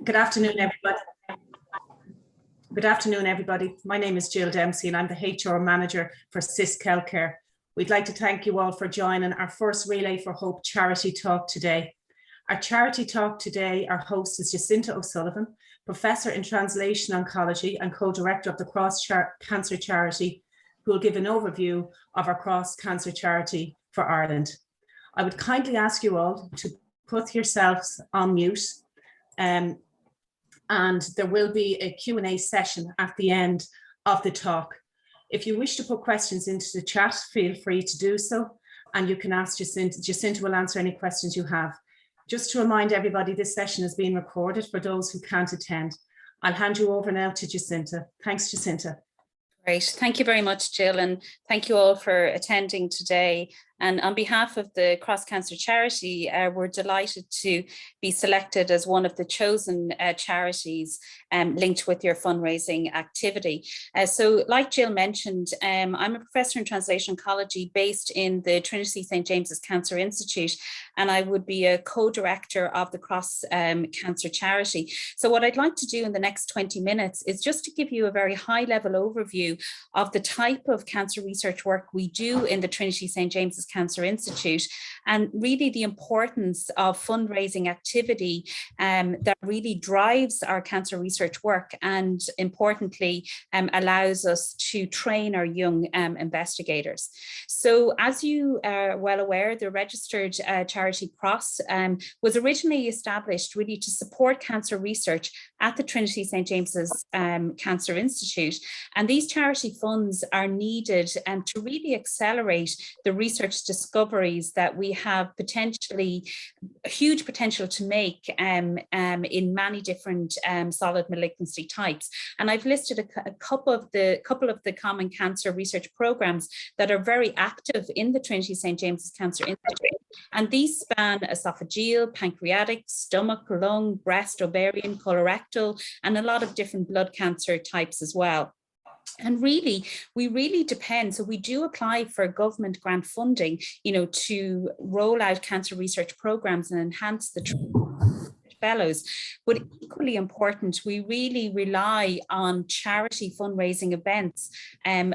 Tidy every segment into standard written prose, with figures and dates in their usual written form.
Good afternoon, everybody. Good afternoon, everybody. My name is Jill Dempsey and I'm the HR Manager for CIS Healthcare. We'd like to thank you all for joining our first Relay for Hope charity talk today. Our charity talk today, our host is Jacintha O'Sullivan, Professor in Translation Oncology and Co-Director of the Cross Cancer Charity, who will give an overview of our Cross Cancer Charity for Ireland. I would kindly ask you all to put yourselves on mute. And there will be a Q&A session at the end of the talk. If you wish to put questions into the chat, feel free to do so, and you can ask Jacintha. Jacintha will answer any questions you have. Just to remind everybody, this session is being recorded for those who can't attend. I'll hand you over now to Jacintha. Thanks, Jacintha. Great. Thank you very much, Jill, and thank you all for attending today. And on behalf of the Cross Cancer Charity, we're delighted to be selected as one of the chosen charities linked with your fundraising activity. So like Jill mentioned, I'm a professor in translation oncology based in the Trinity St James's Cancer Institute, and I would be a co-director of the Cross Cancer Charity. So what I'd like to do in the next 20 minutes is just to give you a very high-level overview of the type of cancer research work we do in the Trinity St James's Cancer Institute, and really the importance of fundraising activity that really drives our cancer research work, and importantly allows us to train our young investigators. So as you are well aware, the registered charity Cross was originally established really to support cancer research at the Trinity St James's Cancer Institute, and these charity funds are needed to really accelerate the research discoveries that we have potentially huge potential to make in many different solid malignancy types. And I've listed a couple of the common cancer research programs that are very active in the Trinity St James's Cancer Institute, and these span esophageal, pancreatic, stomach, lung, breast, ovarian, colorectal, and a lot of different blood cancer types as well. And really, we really depend. So we do apply for government grant funding, to roll out cancer research programs and enhance the fellows. But equally important, we really rely on charity fundraising events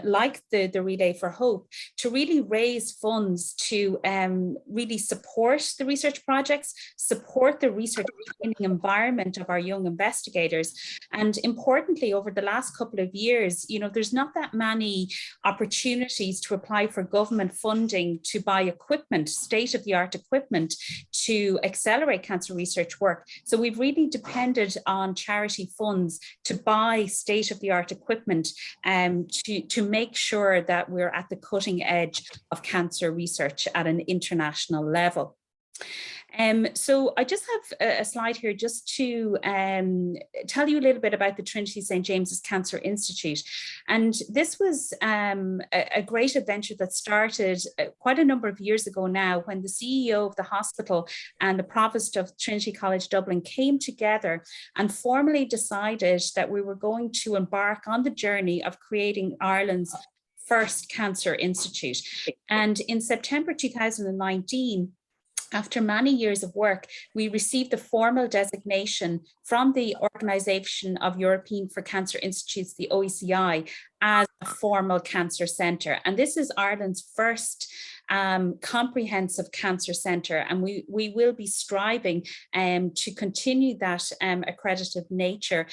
like the Relay for Hope to really raise funds to really support the research projects, support the research training environment of our young investigators. And importantly, over the last couple of years, there's not that many opportunities to apply for government funding to buy equipment, state-of-the-art equipment, to accelerate cancer research work. So we've really depended on charity funds to buy state-of-the-art equipment to make sure that we're at the cutting edge of cancer research at an international level. So I just have a slide here just to tell you a little bit about the Trinity St James's Cancer Institute. And this was a great adventure that started quite a number of years ago now, when the CEO of the hospital and the Provost of Trinity College Dublin came together and formally decided that we were going to embark on the journey of creating Ireland's first cancer institute. And in September 2019, after many years of work, we received the formal designation from the Organisation of European for Cancer Institutes, the OECI, as a formal cancer centre. And this is Ireland's first comprehensive cancer centre, and we will be striving to continue that accredited nature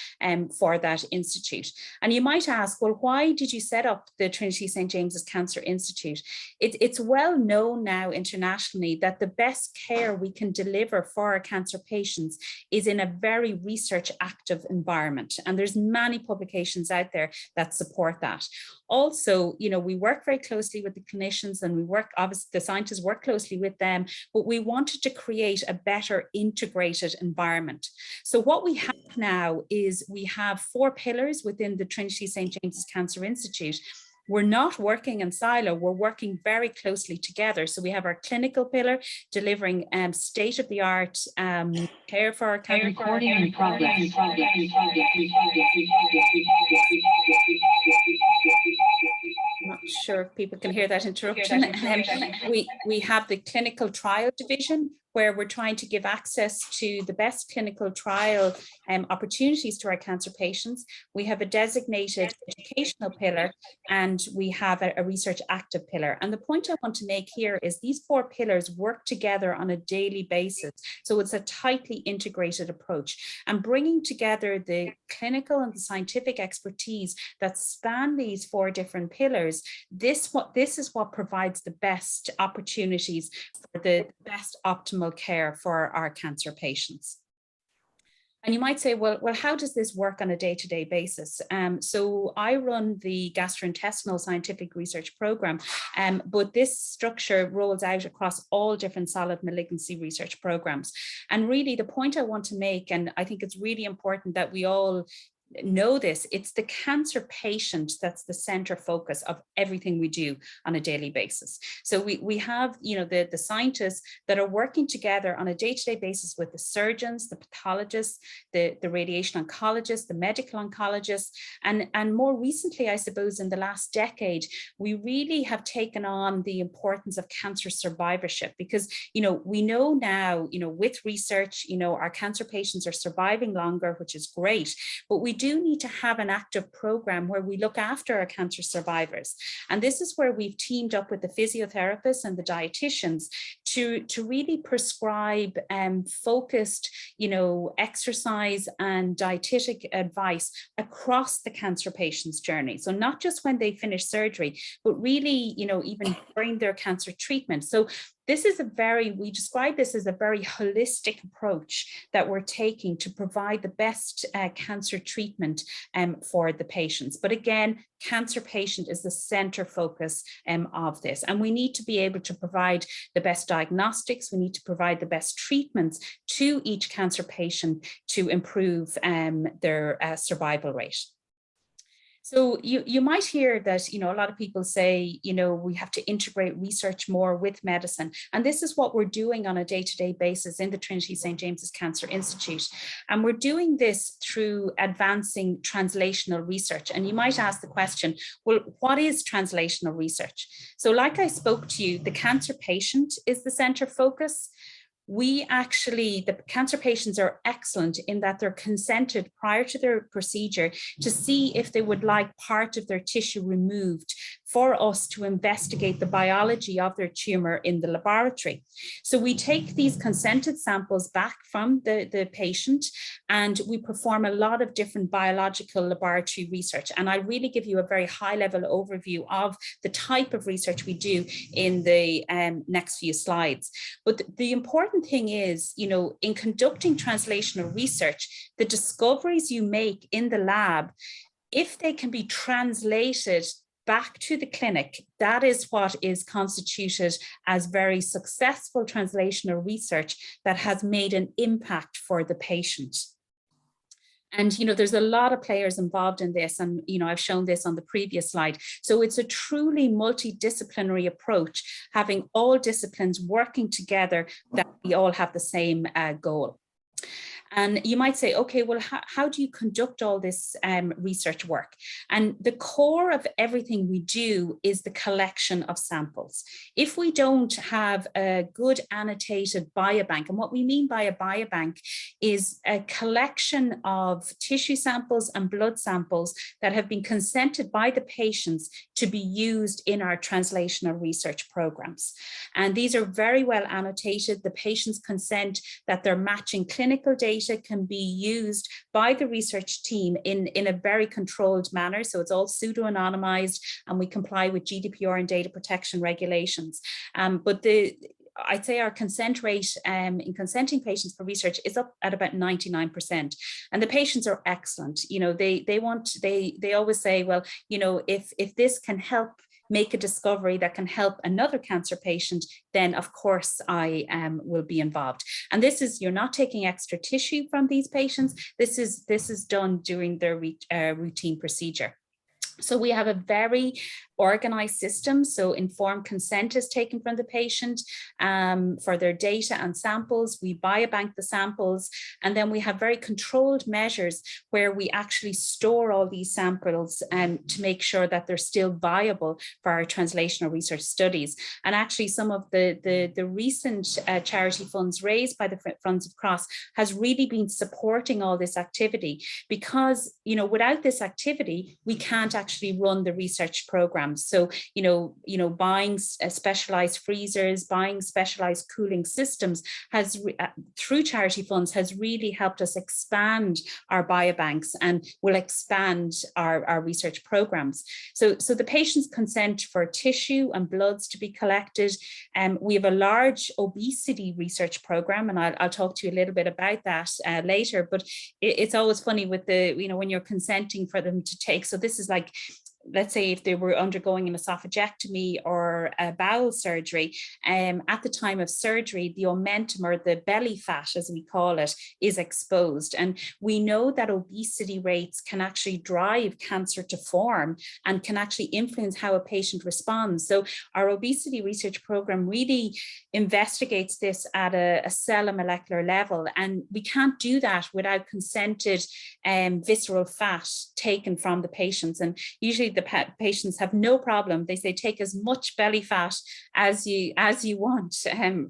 for that institute. And you might ask, well, why did you set up the Trinity St James's Cancer Institute? It's well known now internationally that the best care we can deliver for our cancer patients is in a very research active environment, and there's many publications out there that support that. Also, we work very closely with the clinicians, and obviously the scientists work closely with them, but we wanted to create a better integrated environment. So what we have now is we have 4 pillars within the Trinity St James's Cancer Institute. We're not working in silo, we're working very closely together. So we have our clinical pillar, delivering state-of-the-art care for our cancer. Recording in progress. I'm not sure if people can hear that interruption. We have the clinical trial division, where we're trying to give access to the best clinical trial opportunities to our cancer patients. We have a designated educational pillar, and we have a research active pillar. And the point I want to make here is these 4 pillars work together on a daily basis. So it's a tightly integrated approach, and bringing together the clinical and the scientific expertise that span these 4 different pillars. This is what provides the best opportunities for the best optimal care for our cancer patients. And you might say, well, how does this work on a day-to-day basis? So I run the gastrointestinal scientific research program, but this structure rolls out across all different solid malignancy research programs. And really the point I want to make, and I think it's really important that we all know this, it's the cancer patient that's the center focus of everything we do on a daily basis. So we have, you know, the scientists that are working together on a day-to-day basis with the surgeons, the pathologists, the radiation oncologists, the medical oncologists, and more recently, I suppose, in the last decade, we really have taken on the importance of cancer survivorship, because, you know, we know now, you know, with research, you know, our cancer patients are surviving longer, which is great, but we do need to have an active program where we look after our cancer survivors. And this is where we've teamed up with the physiotherapists and the dietitians to really prescribe focused, you know, exercise and dietetic advice across the cancer patient's journey. So not just when they finish surgery, but really, you know, even during their cancer treatment. So this is we describe this as a very holistic approach that we're taking to provide the best cancer treatment for the patients. But again, cancer patient is the center focus of this. And we need to be able to provide the best diagnostics. We need to provide the best treatments to each cancer patient to improve their survival rate. So you might hear that, you know, a lot of people say, you know, we have to integrate research more with medicine. And this is what we're doing on a day-to-day basis in the Trinity St. James's Cancer Institute. And we're doing this through advancing translational research. And you might ask the question, well, what is translational research? So like I spoke to you, the cancer patient is the center focus. The cancer patients are excellent in that they're consented prior to their procedure to see if they would like part of their tissue removed for us to investigate the biology of their tumor in the laboratory. So we take these consented samples back from the patient, and we perform a lot of different biological laboratory research. And I'll really give you a very high-level overview of the type of research we do in the next few slides. But the important thing is, you know, in conducting translational research, the discoveries you make in the lab, if they can be translated back to the clinic, that is what is constituted as very successful translational research that has made an impact for the patient. And, you know, there's a lot of players involved in this. And, you know, I've shown this on the previous slide. So it's a truly multidisciplinary approach, having all disciplines working together, that we all have the same goal. And you might say, okay, well, how do you conduct all this research work? And the core of everything we do is the collection of samples. If we don't have a good annotated biobank, and what we mean by a biobank is a collection of tissue samples and blood samples that have been consented by the patients to be used in our translational research programs. And these are very well annotated. The patients consent that they're matching clinical data can be used by the research team in a very controlled manner. So it's all pseudo-anonymized, and we comply with GDPR and data protection regulations. But I'd say our consent rate in consenting patients for research is up at about 99%. And the patients are excellent. You know, they always say, well, you know, if this can help make a discovery that can help another cancer patient, then of course I will be involved. And this is, you're not taking extra tissue from these patients. This is done during their routine procedure. So we have a very organized system. So informed consent is taken from the patient for their data and samples. We biobank the samples, and then we have very controlled measures where we actually store all these samples to make sure that they're still viable for our translational research studies. And actually some of the recent charity funds raised by the Friends of Cross has really been supporting all this activity, because, you know, without this activity, we can't actually run the research programs. So, buying specialized freezers, buying specialized cooling systems has, through charity funds, has really helped us expand our biobanks and will expand our research programs. So the patients consent for tissue and bloods to be collected. We have a large obesity research program, and I'll talk to you a little bit about that later. But it's always funny with the, when you're consenting for them to take. So this is like, let's say if they were undergoing an esophagectomy or a bowel surgery, at the time of surgery, the omentum, or the belly fat, as we call it, is exposed. And we know that obesity rates can actually drive cancer to form and can actually influence how a patient responds. So our obesity research program really investigates this at a cell and molecular level. And we can't do that without consented visceral fat taken from the patients. And usually the patients have no problem. They say, take as much belly fat as you want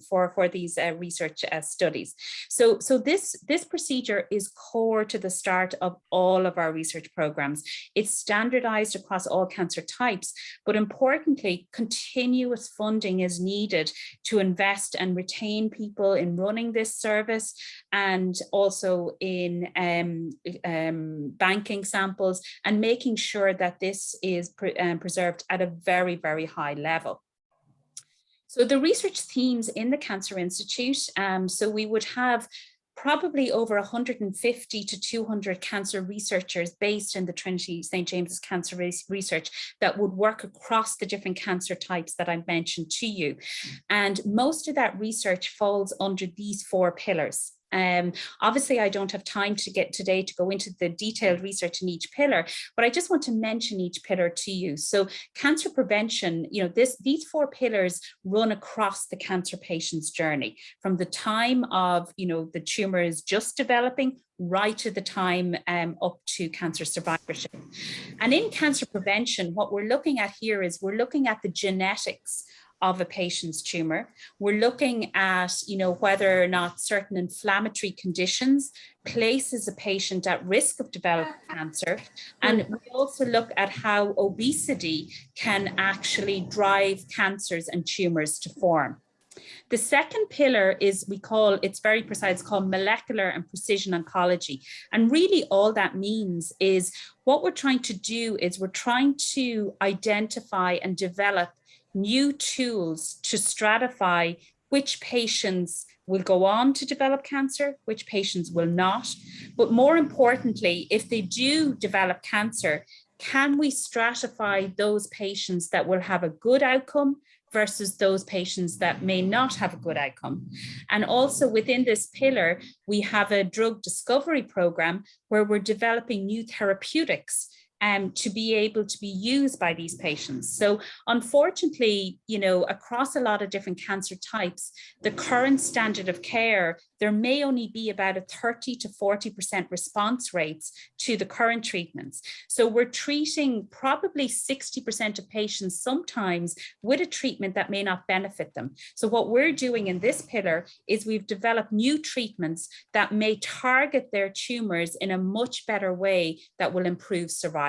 for these research studies. So this procedure is core to the start of all of our research programs. It's standardized across all cancer types, but importantly, continuous funding is needed to invest and retain people in running this service, and also in banking samples and making sure that this is preserved at a very, very high level. So the research themes in the Cancer Institute, so we would have probably over 150 to 200 cancer researchers based in the Trinity St. James's Cancer Research that would work across the different cancer types that I mentioned to you. And most of that research falls under these 4 pillars. Obviously, I don't have time today to go into the detailed research in each pillar, but I just want to mention each pillar to you. So cancer prevention, these 4 pillars run across the cancer patient's journey, from the time of, the tumor is just developing right to the time up to cancer survivorship. And in cancer prevention, what we're looking at here is we're looking at the genetics of a patient's tumor. We're looking at, whether or not certain inflammatory conditions places a patient at risk of developing cancer. And we also look at how obesity can actually drive cancers and tumors to form. The second pillar is, it's very precise, called molecular and precision oncology. And really all that means is what we're trying to do is we're trying to identify and develop new tools to stratify which patients will go on to develop cancer, which patients will not. But more importantly, if they do develop cancer, can we stratify those patients that will have a good outcome versus those patients that may not have a good outcome? And also within this pillar, we have a drug discovery program where we're developing new therapeutics to be able to be used by these patients. So unfortunately, across a lot of different cancer types, the current standard of care, there may only be about a 30 to 40% response rates to the current treatments. So we're treating probably 60% of patients sometimes with a treatment that may not benefit them. So what we're doing in this pillar is we've developed new treatments that may target their tumors in a much better way that will improve survival.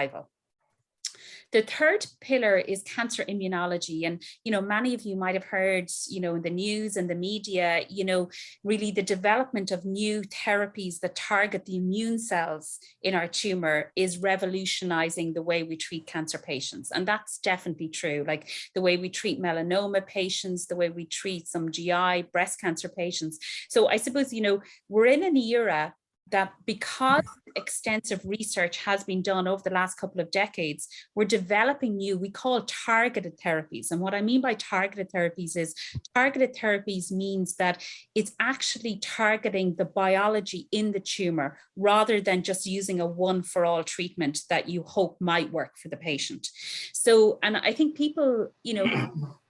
The third pillar is cancer immunology. And, many of you might have heard, in the news and the media, really the development of new therapies that target the immune cells in our tumor is revolutionizing the way we treat cancer patients. And that's definitely true. Like the way we treat melanoma patients, the way we treat some GI breast cancer patients. So I suppose, we're in an era that because extensive research has been done over the last couple of decades, we're developing new, we call targeted therapies. And what I mean by targeted therapies is targeted therapies means that it's actually targeting the biology in the tumor rather than just using a one-for-all treatment that you hope might work for the patient. So, and I think people, you know,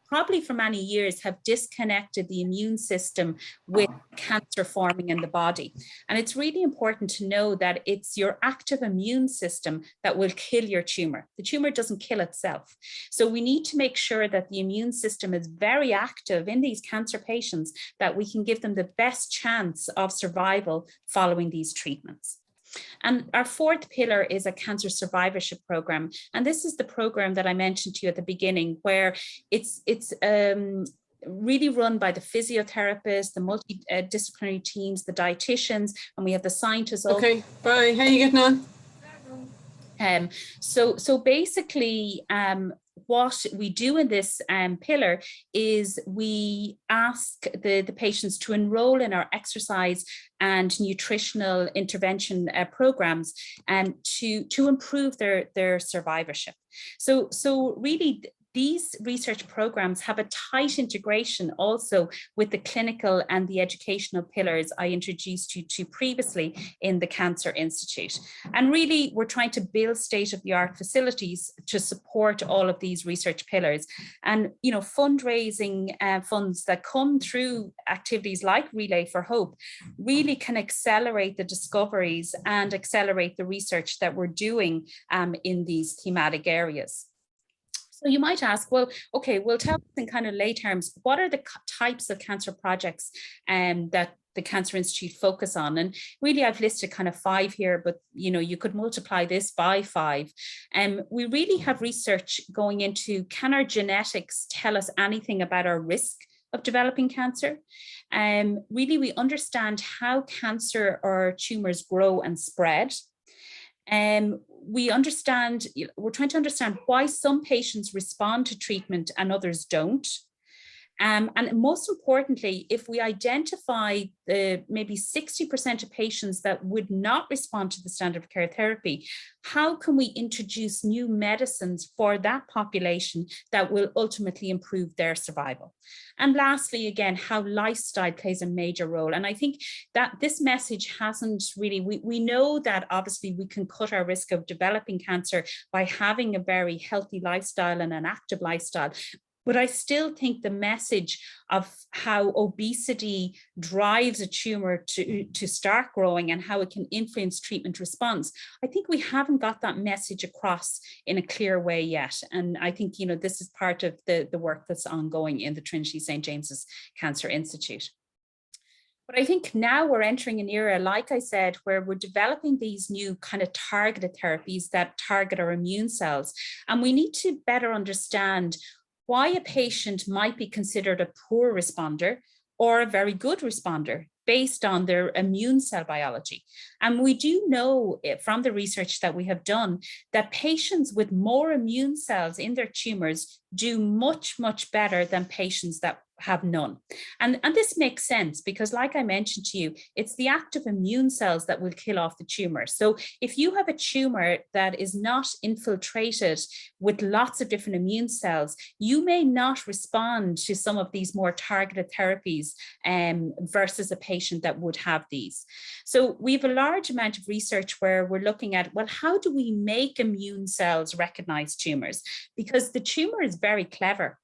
probably for many years have disconnected the immune system with cancer forming in the body. And it's really important to know that it's your active immune system that will kill your tumor. The tumor doesn't kill itself. So we need to make sure that the immune system is very active in these cancer patients, that we can give them the best chance of survival following these treatments. And our fourth pillar is a cancer survivorship program. And this is the program that I mentioned to you at the beginning, where it's really run by the physiotherapists, the multidisciplinary teams, the dietitians, and we have the scientists. Okay, bye. How are you getting on? So basically, what we do in this pillar is we ask the patients to enroll in our exercise and nutritional intervention programs and to improve their survivorship. So really, these research programs have a tight integration also with the clinical and the educational pillars I introduced you to previously in the Cancer Institute. And really, we're trying to build state-of-the-art facilities to support all of these research pillars. And, you know, fundraising funds that come through activities like Relay for Hope really can accelerate the discoveries and accelerate the research that we're doing in these thematic areas. So you might ask, well, okay, well, tell us in kind of lay terms, what are the types of cancer projects that the Cancer Institute focus on? And really, I've listed kind of 5 here, but you know, you could multiply this by 5. We really have research going into, can our genetics tell us anything about our risk of developing cancer? Really, we understand how cancer or tumors grow and spread. We're trying to understand why some patients respond to treatment and others don't. And most importantly, if we identify the maybe 60% of patients that would not respond to the standard of care therapy, how can we introduce new medicines for that population that will ultimately improve their survival? And lastly, again, how lifestyle plays a major role. And I think that this message hasn't really, we know that obviously we can cut our risk of developing cancer by having a very healthy lifestyle and an active lifestyle. But I still think the message of how obesity drives a tumor to start growing and how it can influence treatment response, I think we haven't got that message across in a clear way yet. And I think, you know, this is part of the work that's ongoing in the Trinity St. James's Cancer Institute. But I think now we're entering an era, like I said, where we're developing these new kind of targeted therapies that target our immune cells. And we need to better understand why a patient might be considered a poor responder or a very good responder based on their immune cell biology. And we do know from the research that we have done that patients with more immune cells in their tumors do much, much better than patients that have none. And this makes sense because, like I mentioned to you, it's the active immune cells that will kill off the tumor. So if you have a tumor that is not infiltrated with lots of different immune cells, you may not respond to some of these more targeted therapies versus a patient that would have these. So we have a large amount of research where we're looking at, well, how do we make immune cells recognize tumors? Because the tumor is very clever.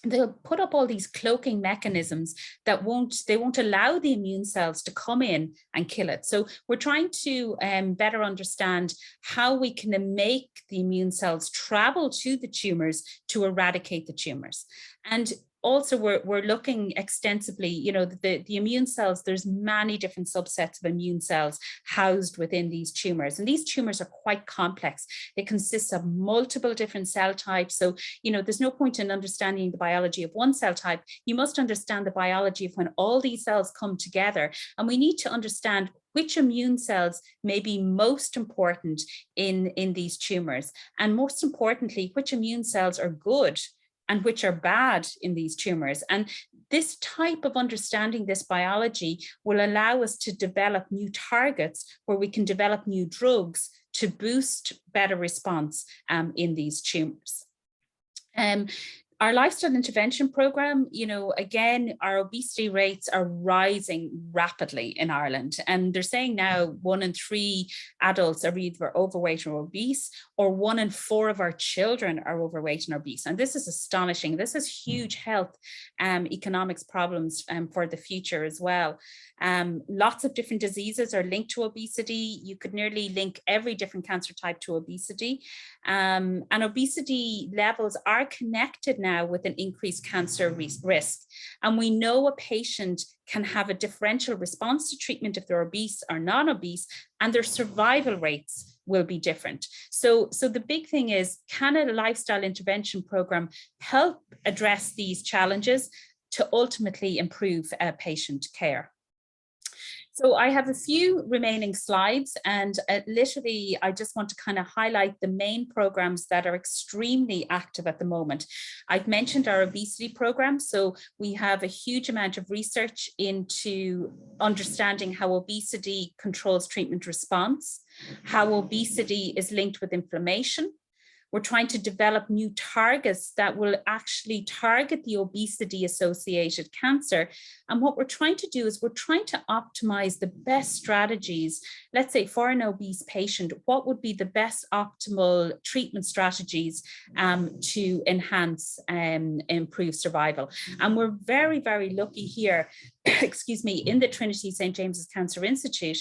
They'll put up all these cloaking mechanisms that won't allow the immune cells to come in and kill it. So we're trying to better understand how we can make the immune cells travel to the tumors to eradicate the tumors. And also, we're looking extensively, you know, the immune cells, there's many different subsets of immune cells housed within these tumors. And these tumors are quite complex. They consist of multiple different cell types. So, you know, there's no point in understanding the biology of one cell type. You must understand the biology of when all these cells come together. And we need to understand which immune cells may be most important in these tumors. And most importantly, which immune cells are good and which are bad in these tumors. And this type of understanding this biology will allow us to develop new targets where we can develop new drugs to boost better response in these tumors. Our lifestyle intervention program, again, our obesity rates are rising rapidly in Ireland. And they're saying now 1 in 3 adults are either overweight or obese, or 1 in 4 of our children are overweight and obese. And this is astonishing. This is huge health economics problems for the future as well. Lots of different diseases are linked to obesity. You could nearly link every different cancer type to obesity. And obesity levels are connected now with an increased cancer risk. And we know a patient can have a differential response to treatment if they're obese or non-obese, and their survival rates will be different. So the big thing is, can a lifestyle intervention program help address these challenges to ultimately improve patient care? So I have a few remaining slides, and literally I just want to kind of highlight the main programs that are extremely active at the moment. I've mentioned our obesity program. So we have a huge amount of research into understanding how obesity controls treatment response, how obesity is linked with inflammation. We're trying to develop new targets that will actually target the obesity-associated cancer. And what we're trying to do is we're trying to optimize the best strategies. Let's say for an obese patient, what would be the best optimal treatment strategies to enhance and improve survival. And we're very, very lucky here, excuse me, in the Trinity St. James's Cancer Institute,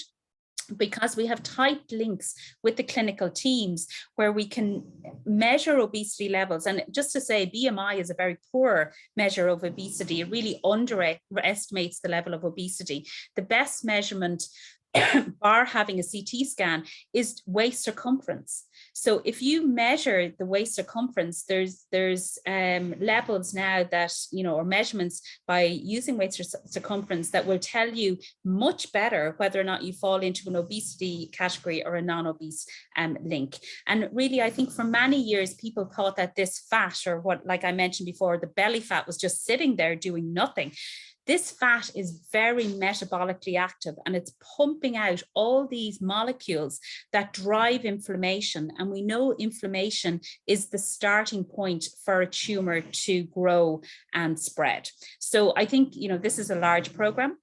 because we have tight links with the clinical teams where we can measure obesity levels. And just to say, BMI is a very poor measure of obesity. It really underestimates the level of obesity. The best measurement, bar having a CT scan, is waist circumference. So if you measure the waist circumference, there's levels now that, or measurements by using waist circumference that will tell you much better whether or not you fall into an obesity category or a non-obese link. And really, I think for many years, people thought that this fat, or what, like I mentioned before, the belly fat, was just sitting there doing nothing. This fat is very metabolically active, and it's pumping out all these molecules that drive inflammation. And we know inflammation is the starting point for a tumor to grow and spread. So I think, this is a large program.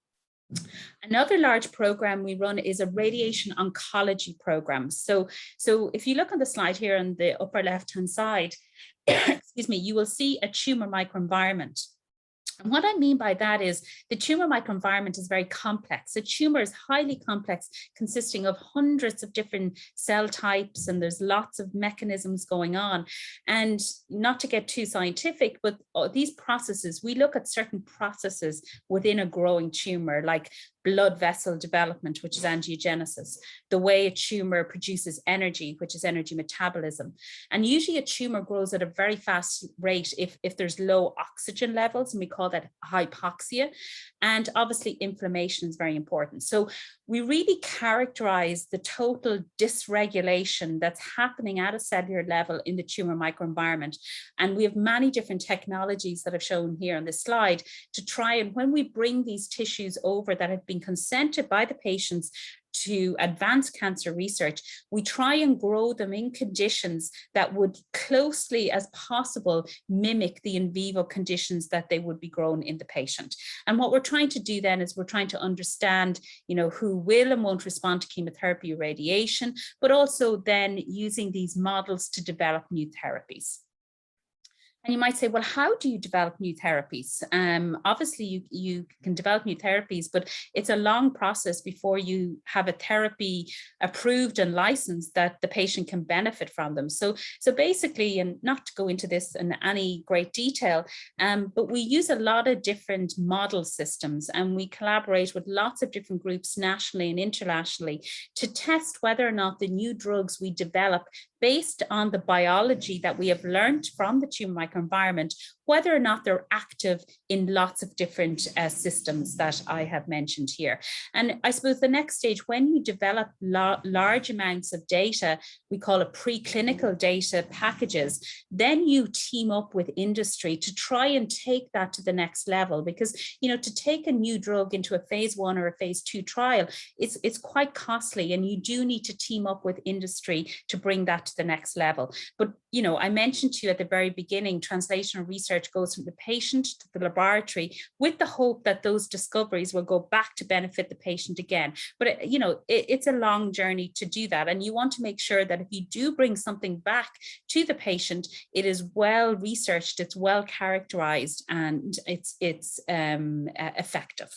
Another large program we run is a radiation oncology program. So if you look on the slide here on the upper left-hand side, excuse me, you will see a tumor microenvironment. And what I mean by that is the tumor microenvironment is very complex. A tumor is highly complex, consisting of hundreds of different cell types, and there's lots of mechanisms going on. And not to get too scientific, but these processes, we look at certain processes within a growing tumor, like blood vessel development, which is angiogenesis, the way a tumor produces energy, which is energy metabolism. And usually a tumor grows at a very fast rate if there's low oxygen levels, and we call that hypoxia. And obviously inflammation is very important. So we really characterize the total dysregulation that's happening at a cellular level in the tumor microenvironment. And we have many different technologies that I've shown here on this slide to try, and when we bring these tissues over that have been consented by the patients to advanced cancer research, we try and grow them in conditions that would closely as possible mimic the in vivo conditions that they would be grown in the patient. And what we're trying to do then is we're trying to understand, who will and won't respond to chemotherapy or radiation, but also then using these models to develop new therapies. And you might say, well, how do you develop new therapies? Obviously, you can develop new therapies, but it's a long process before you have a therapy approved and licensed that the patient can benefit from them. So basically, and not to go into this in any great detail, but we use a lot of different model systems, and we collaborate with lots of different groups nationally and internationally to test whether or not the new drugs we develop based on the biology that we have learned from the tumor microenvironment, whether or not they're active in lots of different systems that I have mentioned here. And I suppose the next stage, when you develop large amounts of data, we call it preclinical data packages, then you team up with industry to try and take that to the next level. Because, you know, to take a new drug into a phase 1 or a phase 2 trial, it's quite costly, and you do need to team up with industry to bring that to the next level. But, you know, I mentioned to you at the very beginning, translational research goes from the patient to the laboratory with the hope that those discoveries will go back to benefit the patient again. But, you know, it's a long journey to do that. And you want to make sure that if you do bring something back to the patient, it is well researched, it's well characterized, and it's effective.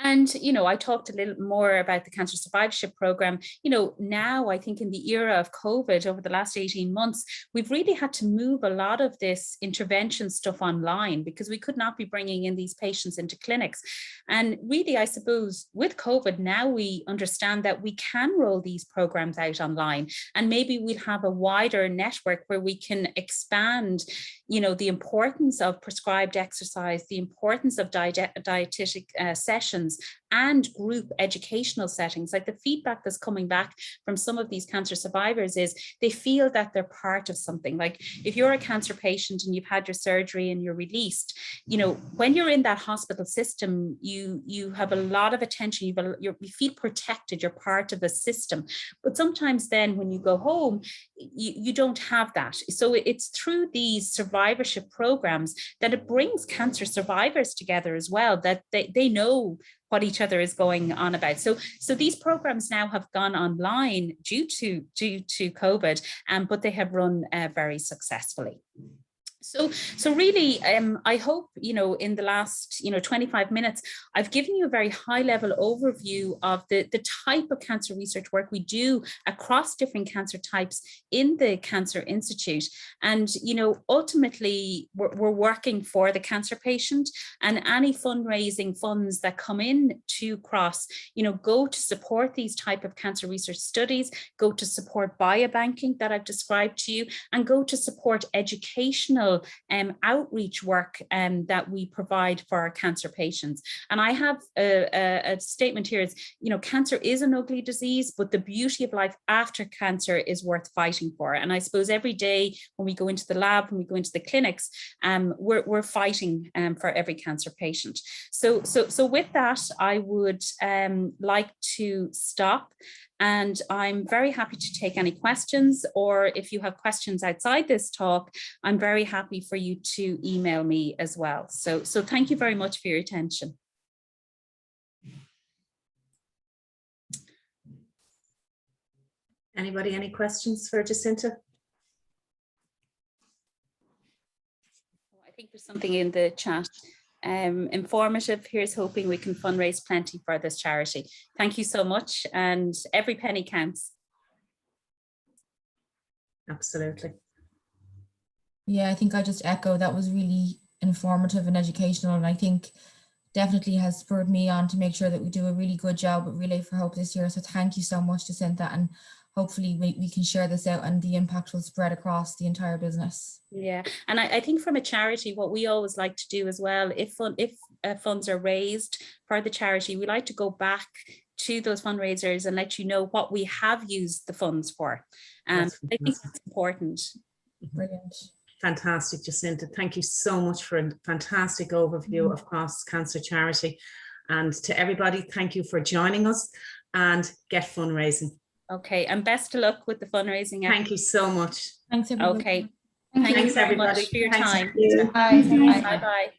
And, you know, I talked a little more about the cancer survivorship program. You know, now I think in the era of COVID over the last 18 months, we've really had to move a lot of this intervention stuff online, because we could not be bringing in these patients into clinics. And really, I suppose with COVID, now we understand that we can roll these programs out online, and maybe we'll have a wider network where we can expand, you know, the importance of prescribed exercise, the importance of dietetic sessions, and group educational settings. Like the feedback that's coming back from some of these cancer survivors is they feel that they're part of something. Like if you're a cancer patient and you've had your surgery and you're released, you know, when you're in that hospital system, you have a lot of attention, you feel protected, you're part of a system. But sometimes then when you go home, you don't have that. So it's through these survivorship programs that it brings cancer survivors together as well, that they know what each other is going on about. So these programs now have gone online due to COVID, but they have run very successfully. So really, I hope, you know, in the last, 25 minutes, I've given you a very high level overview of the type of cancer research work we do across different cancer types in the Cancer Institute. And, ultimately, we're working for the cancer patient, and any fundraising funds that come in to CROSS, go to support these type of cancer research studies, go to support biobanking that I've described to you, and go to support educational outreach work that we provide for our cancer patients. And I have a statement here is, cancer is an ugly disease, but the beauty of life after cancer is worth fighting for. And I suppose every day when we go into the lab, when we go into the clinics, we're fighting for every cancer patient. So with that, I would like to stop. And I'm very happy to take any questions, or if you have questions outside this talk, I'm very happy for you to email me as well. So thank you very much for your attention. Anybody, any questions for Jacintha? I think there's something in the chat. Informative, here's hoping we can fundraise plenty for this charity. Thank you so much, and every penny counts. Absolutely. Yeah, I think I just echo that was really informative and educational, and I think definitely has spurred me on to make sure that we do a really good job with Relay for Hope this year. So thank you so much, Jacintha, and hopefully we can share this out and the impact will spread across the entire business. Yeah, and I think from a charity, what we always like to do as well, if funds are raised for the charity, we like to go back to those fundraisers and let you know what we have used the funds for. I think that's important. Brilliant. Fantastic, Jacintha. Thank you so much for a fantastic overview of CROSS Cancer Charity. And to everybody, thank you for joining us, and get fundraising. Okay, and best of luck with the fundraising. Thank you so much. Thanks, everybody. Okay. Thanks, everybody, for your time. Bye. Bye-bye.